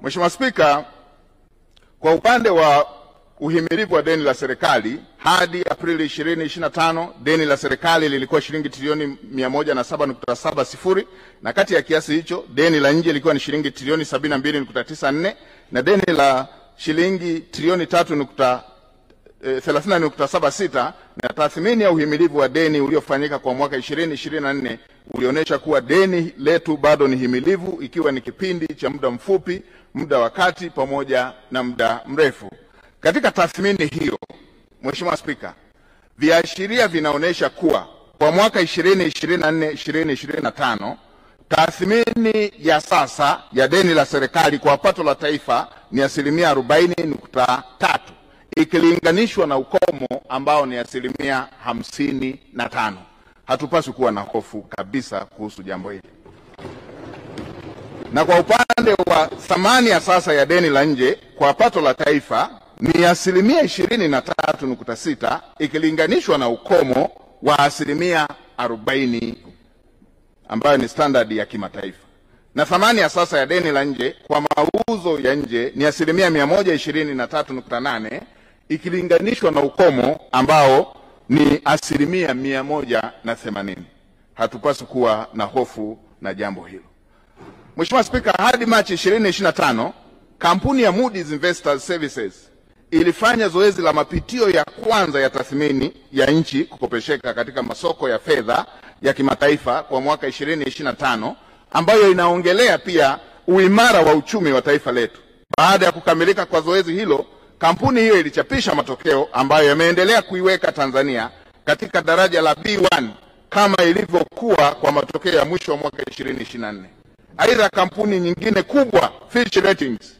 Mheshimiwa Spika, kwa upande wa uhimilivu wa deni la serikali hadi Aprili 2025 deni la serikali lilikuwa shilingi trilioni 107.70 na kati ya kiasi hicho deni la nje lilikuwa ni shilingi trilioni 72.94 na deni la shilingi trilioni 30.76 na tathmini ya uhimilivu wa deni uliofanyika kwa mwaka 2024 ulionyesha kuwa deni letu bado ni himilivu ikiwa ni kipindi cha muda mfupi, muda wa kati pamoja na muda mrefu. Katika tathmini hiyo, Mheshimiwa Spika, viashiria vinaonyesha kuwa kwa mwaka 2024-2025 tathmini ya sasa ya deni la serikali kwa pato la taifa ni 40.3 ikilinganishwa na ukomo ambao ni 55. Hatupaswi kuwa na hofu kabisa kuhusu jambo hili. Na kwa upande wa thamani ya sasa ya deni la nje kwa pato la taifa ni 23.6 ikilinganishwa na ukomo wa 40 ambayo ni standard ya kimataifa. Na thamani ya sasa ya deni la nje kwa mauzo ya nje ni 123.8 ikilinganishwa na ukomo ambao ni 180. Hatupaswi kuwa na hofu na jambo hilo. Mheshimiwa Spika, hadi Machi 2025 kampuni ya Moody's Investors Services ilifanya zoezi la mapitio ya kwanza ya tathmini ya nchi kukopesheka katika masoko ya fedha ya kimataifa kwa mwaka 2025 ambayo inaongelea pia uimara wa uchumi wa taifa letu. Baada ya kukamilika kwa zoezi hilo, kampuni hiyo ilichapisha matokeo ambayo yameendelea kuiweka Tanzania katika daraja la B1 kama ilivyokuwa kwa matokeo ya mwisho wa mwaka 2024. Aidha, kampuni nyingine kubwa Fitch Ratings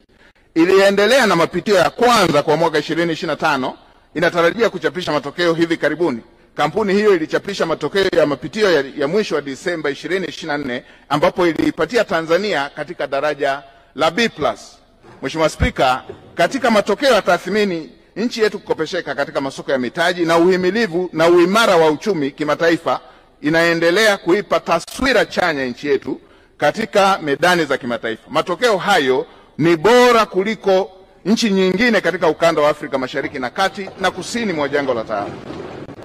iliendelea na mapitio ya kwanza kwa mwaka 2025, inatarajia kuchapisha matokeo hivi karibuni. Kampuni hiyo ilichapisha matokeo ya mapitio ya mwisho wa Disemba 2024 ambapo iliipatia Tanzania katika daraja la B+. Mheshimiwa Spika, katika matokeo ya tathmini nchi yetu kukopesheka katika masoko ya mitaji na uhimilivu na uimara wa uchumi kimataifa inaendelea kuipa taswira chanya nchi yetu katika medani za kimataifa. Matokeo hayo ni bora kuliko nchi nyingine katika ukanda wa Afrika Mashariki na Kati na kusini mwa jangwa la Sahara.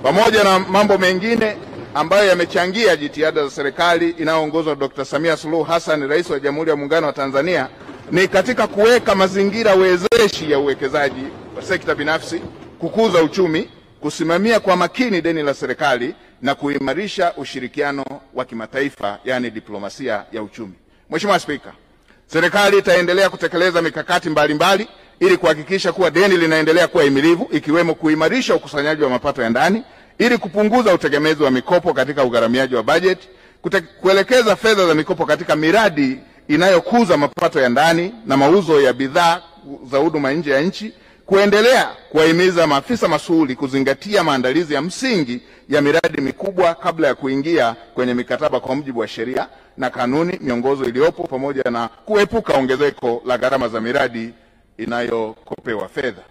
Pamoja na mambo mengine ambayo yamechangia jitihada za serikali inayoongozwa na Dr. Samia Suluhu Hassan, Rais wa Jamhuri ya Muungano wa Tanzania, ni katika kuweka mazingira wezeshi ya uwekezaji wa sekta binafsi, kukuza uchumi, kusimamia kwa makini deni la serikali na kuimarisha ushirikiano wa kimataifa, yani diplomasia ya uchumi. Mheshimiwa Spika, serikali itaendelea kutekeleza mikakati mbalimbali ili kuhakikisha kuwa deni linaendelea kuwa himilivu, ikiwemo kuimarisha ukusanyaji wa mapato ya ndani ili kupunguza utegemezi wa mikopo katika ugharamiaji wa bajeti, kuelekeza fedha za mikopo katika miradi inayokuza mapato ya ndani na mauzo ya bidhaa za huduma nje ya nchi, kuendelea kuwahimiza maafisa masuhuli kuzingatia maandalizi ya msingi ya miradi mikubwa kabla ya kuingia kwenye mikataba kwa mujibu wa sheria na kanuni, miongozo iliyopo, pamoja na kuepuka ongezeko la gharama za miradi inayokopewa fedha.